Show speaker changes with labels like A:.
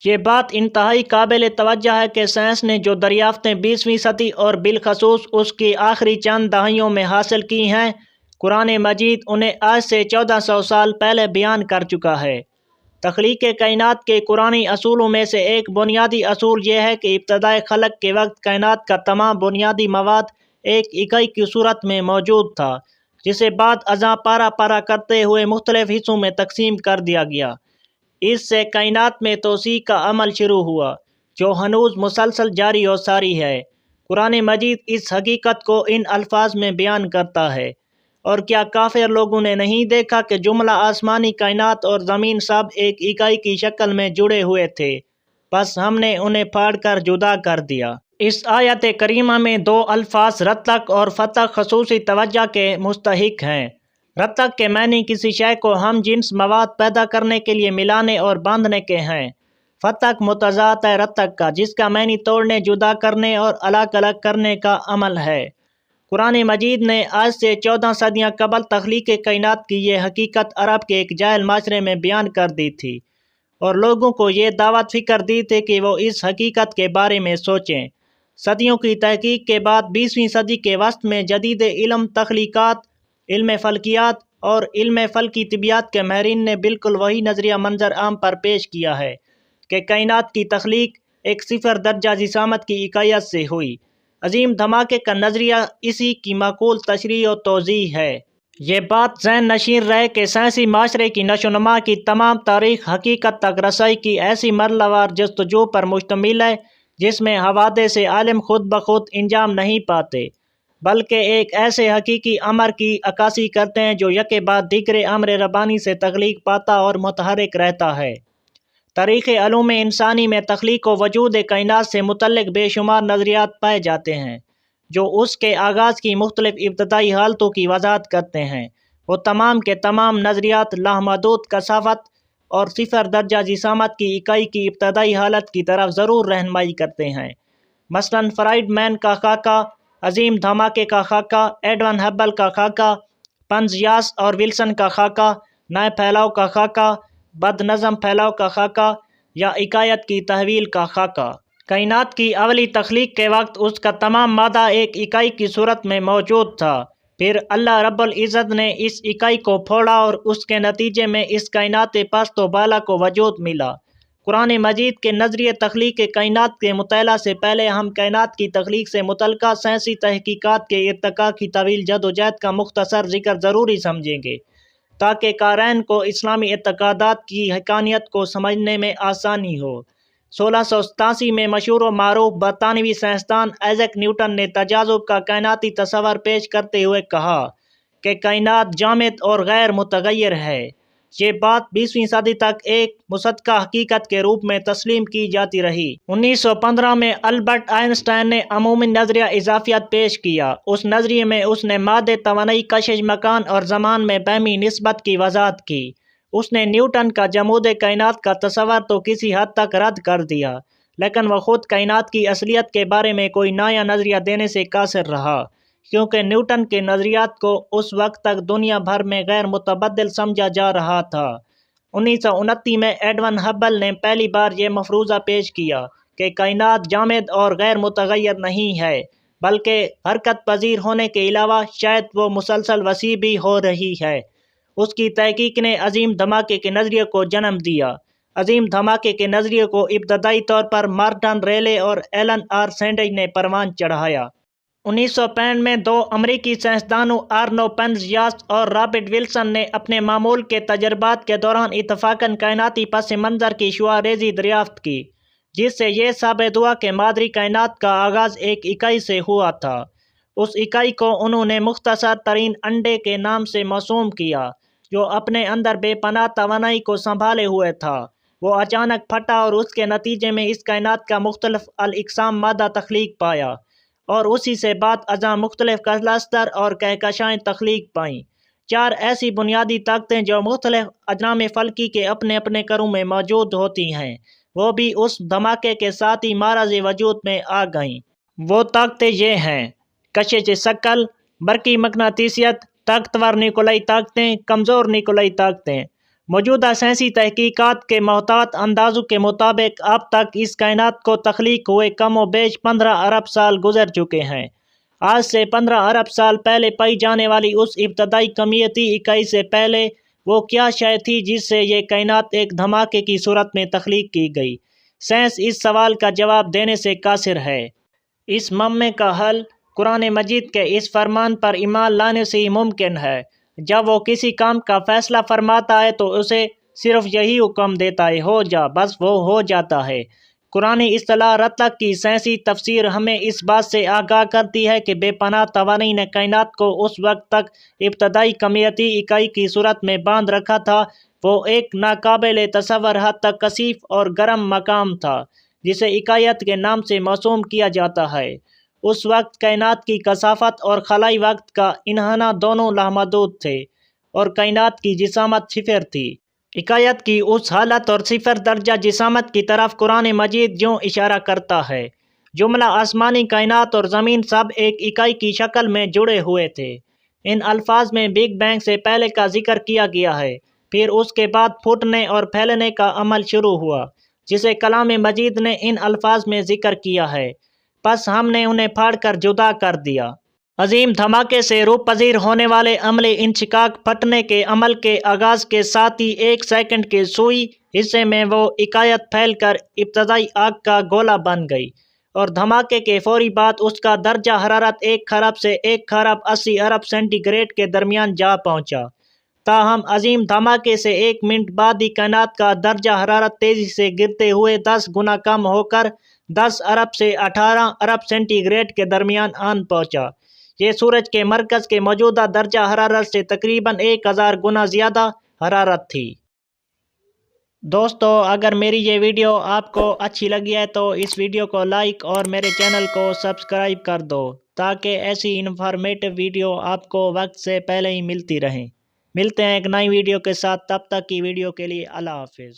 A: یہ بات انتہائی قابل توجہ ہے کہ سائنس نے جو دریافتیں 20ویں صدی اور بالخصوص اس کی آخری چند دہائیوں میں حاصل کی ہیں، قرآن مجید انہیں آج سے 1400 سال پہلے بیان کر چکا ہے۔ تخلیق کائنات کے قرآنی اصولوں میں سے ایک بنیادی اصول یہ ہے کہ ابتدائے خلق کے وقت کائنات کا تمام بنیادی مواد ایک اکائی کی صورت میں موجود تھا، جسے بعد ازاں پارہ پارہ کرتے ہوئے مختلف حصوں میں تقسیم کر دیا گیا۔ اس سے کائنات میں توسیع کا عمل شروع ہوا، جو ہنوز مسلسل جاری و ساری ہے۔ قرآن مجید اس حقیقت کو ان الفاظ میں بیان کرتا ہے: اور کیا کافر لوگوں نے نہیں دیکھا کہ جملہ آسمانی کائنات اور زمین سب ایک اکائی کی شکل میں جڑے ہوئے تھے، بس ہم نے انہیں پھاڑ کر جدا کر دیا۔ اس آیت کریمہ میں دو الفاظ رتق اور فتق خصوصی توجہ کے مستحق ہیں۔ رتق کے معنی کسی شے کو ہم جنس مواد پیدا کرنے کے لیے ملانے اور باندھنے کے ہیں۔ فتق متضاد ہے رتق کا، جس کا معنی توڑنے، جدا کرنے اور الگ الگ کرنے کا عمل ہے۔ قرآن مجید نے آج سے 14 صدیاں قبل تخلیق کائنات کی یہ حقیقت عرب کے ایک جاہل معاشرے میں بیان کر دی تھی اور لوگوں کو یہ دعوت فکر دی تھی کہ وہ اس حقیقت کے بارے میں سوچیں۔ صدیوں کی تحقیق کے بعد 20ویں صدی کے وسط میں جدید علم تخلیقات، علم فلکیات اور علم فلکی طبیعت کے ماہرین نے بالکل وہی نظریہ منظر عام پر پیش کیا ہے کہ کائنات کی تخلیق ایک صفر درجہ جسامت کی اکائیت سے ہوئی۔ عظیم دھماکے کا نظریہ اسی کی معقول تشریح و توضیح ہے۔ یہ بات ذہن نشین رہے کہ سائنسی معاشرے کی نشو و نما کی تمام تاریخ حقیقت تک رسائی کی ایسی مرحلہ وار جستجو پر مشتمل ہے جس میں حوادث عالم خود بخود انجام نہیں پاتے، بلکہ ایک ایسے حقیقی امر کی عکاسی کرتے ہیں جو یکے بعد دیگر امر ربانی سے تخلیق پاتا اور متحرک رہتا ہے۔ تاریخ علوم انسانی میں تخلیق و وجود کائنات سے متعلق بے شمار نظریات پائے جاتے ہیں جو اس کے آغاز کی مختلف ابتدائی حالتوں کی وضاحت کرتے ہیں۔ وہ تمام کے تمام نظریات لامحدود کثافت اور صفر درجہ جسامت کی اکائی کی ابتدائی حالت کی طرف ضرور رہنمائی کرتے ہیں۔ مثلاً فرائیڈ مین کا خاکہ، عظیم دھماکے کا خاکہ، ایڈون ہبل کا خاکہ، پنزیاس اور ولسن کا خاکہ، نئے پھیلاؤ کا خاکہ، بد نظم پھیلاؤ کا خاکہ یا اکائیت کی تحویل کا خاکہ۔ کائنات کی اولی تخلیق کے وقت اس کا تمام مادہ ایک اکائی کی صورت میں موجود تھا۔ پھر اللہ رب العزت نے اس اکائی کو پھوڑا اور اس کے نتیجے میں اس کائنات پست و بالا کو وجود ملا۔ قرآن مجید کے نظریے تخلیق کائنات کے مطالعہ سے پہلے ہم کائنات کی تخلیق سے متعلقہ سائنسی تحقیقات کے ارتقاء کی طویل جدوجہد کا مختصر ذکر ضروری سمجھیں گے تاکہ قارئین کو اسلامی اعتقادات کی حقانیت کو سمجھنے میں آسانی ہو۔ 1687 میں مشہور و معروف برطانوی سائنسدان آئزیک نیوٹن نے تجاذب کا کائناتی تصور پیش کرتے ہوئے کہا کہ کائنات جامد اور غیر متغیر ہے۔ یہ بات 20ویں صدی تک ایک مصدقہ حقیقت کے روپ میں تسلیم کی جاتی رہی۔ 1915 میں البرٹ آئن اسٹائن نے عمومی نظریہ اضافیت پیش کیا۔ اس نظریے میں اس نے مادے، توانائی، کشش مکان اور زمان میں باہمی نسبت کی وضاحت کی۔ اس نے نیوٹن کا جمود کائنات کا تصور تو کسی حد تک رد کر دیا، لیکن وہ خود کائنات کی اصلیت کے بارے میں کوئی نیا نظریہ دینے سے قاصر رہا، کیونکہ نیوٹن کے نظریات کو اس وقت تک دنیا بھر میں غیر متبادل سمجھا جا رہا تھا۔ 1929 میں ایڈون ہبل نے پہلی بار یہ مفروضہ پیش کیا کہ کائنات جامد اور غیر متغیر نہیں ہے، بلکہ حرکت پذیر ہونے کے علاوہ شاید وہ مسلسل وسیع بھی ہو رہی ہے۔ اس کی تحقیق نے عظیم دھماکے کے نظریے کو جنم دیا۔ عظیم دھماکے کے نظریے کو ابتدائی طور پر مارٹن ریلے اور ایلن آر سینڈج نے پروان چڑھایا۔ 1965 میں دو امریکی سائنسدانوں آرنو پنزیاس اور رابرٹ ولسن نے اپنے معمول کے تجربات کے دوران اتفاقاً کائناتی پس منظر کی شعاع ریزی دریافت کی، جس سے یہ ثابت ہوا کہ مادری کائنات کا آغاز ایک اکائی سے ہوا تھا۔ اس اکائی کو انہوں نے مختصر ترین انڈے کے نام سے موسوم کیا، جو اپنے اندر بے پناہ توانائی کو سنبھالے ہوئے تھا۔ وہ اچانک پھٹا اور اس کے نتیجے میں اس کائنات کا مختلف الاقسام مادہ تخلیق پایا، اور اسی سے بعد ازاں مختلف کلسٹر اور کہکشائیں تخلیق پائیں۔ چار ایسی بنیادی طاقتیں جو مختلف اجرام فلکی کے اپنے اپنے کروں میں موجود ہوتی ہیں، وہ بھی اس دھماکے کے ساتھ ہی معرض وجود میں آ گئیں۔ وہ طاقتیں یہ ہیں: کشش ثقل، برقی مقناطیسیت، طاقتور نیکولائی طاقتیں، کمزور نیکولائی طاقتیں۔ موجودہ سائنسی تحقیقات کے محتاط اندازوں کے مطابق اب تک اس کائنات کو تخلیق ہوئے کم و بیش 15 ارب سال گزر چکے ہیں۔ آج سے 15 ارب سال پہلے پائی جانے والی اس ابتدائی کمیتی اکائی سے پہلے وہ کیا شے تھی جس سے یہ کائنات ایک دھماکے کی صورت میں تخلیق کی گئی؟ سائنس اس سوال کا جواب دینے سے قاصر ہے۔ اس معمے کا حل قرآن مجید کے اس فرمان پر ایمان لانے سے ہی ممکن ہے۔ جب وہ کسی کام کا فیصلہ فرماتا ہے تو اسے صرف یہی حکم دیتا ہے، ہو جا، بس وہ ہو جاتا ہے۔ قرآن اصطلاح رتق کی سائنسی تفسیر ہمیں اس بات سے آگاہ کرتی ہے کہ بے پناہ توانائی نے کائنات کو اس وقت تک ابتدائی کمیتی اکائی کی صورت میں باندھ رکھا تھا۔ وہ ایک ناقابل تصور حد تک کثیف اور گرم مقام تھا جسے اکائیت کے نام سے موسوم کیا جاتا ہے۔ اس وقت کائنات کی کثافت اور خلائی وقت کا انحناء دونوں لامحدود تھے اور کائنات کی جسامت صفر تھی۔ اکائیت کی اس حالت اور صفر درجہ جسامت کی طرف قرآن مجید یوں اشارہ کرتا ہے: جملہ آسمانی کائنات اور زمین سب ایک اکائی کی شکل میں جڑے ہوئے تھے۔ ان الفاظ میں بگ بینگ سے پہلے کا ذکر کیا گیا ہے، پھر اس کے بعد پھوٹنے اور پھیلنے کا عمل شروع ہوا جسے کلام مجید نے ان الفاظ میں ذکر کیا ہے، پس ہم نے انہیں پھاڑ کر جدا کر دیا۔ عظیم دھماکے سے روح پذیر ہونے والے عمل انشقاق پھٹنے کے عمل کے آغاز کے ساتھ ہی 1 سیکنڈ کے سوئی حصے میں وہ اکائیت پھیل کر ابتدائی آگ کا گولہ بن گئی اور دھماکے کے فوری بعد اس کا درجہ حرارت 1 خرب سے 1 خرب 80 ارب سینٹی گریڈ کے درمیان جا پہنچا۔ تاہم عظیم دھماکے سے 1 منٹ بعد ہی کائنات کا درجہ حرارت تیزی سے گرتے ہوئے 10 گنا کم ہو کر 10 ارب سے 18 ارب سینٹی گریڈ کے درمیان آن پہنچا۔ یہ سورج کے مرکز کے موجودہ درجہ حرارت سے تقریباً 1000 گنا زیادہ حرارت تھی۔ دوستو، اگر میری یہ ویڈیو آپ کو اچھی لگی ہے تو اس ویڈیو کو لائک اور میرے چینل کو سبسکرائب کر دو تاکہ ایسی انفارمیٹو ویڈیو آپ کو وقت سے پہلے ہی ملتی رہیں۔ ملتے ہیں ایک نئی ویڈیو کے ساتھ، تب تک کی ویڈیو کے لیے اللہ حافظ۔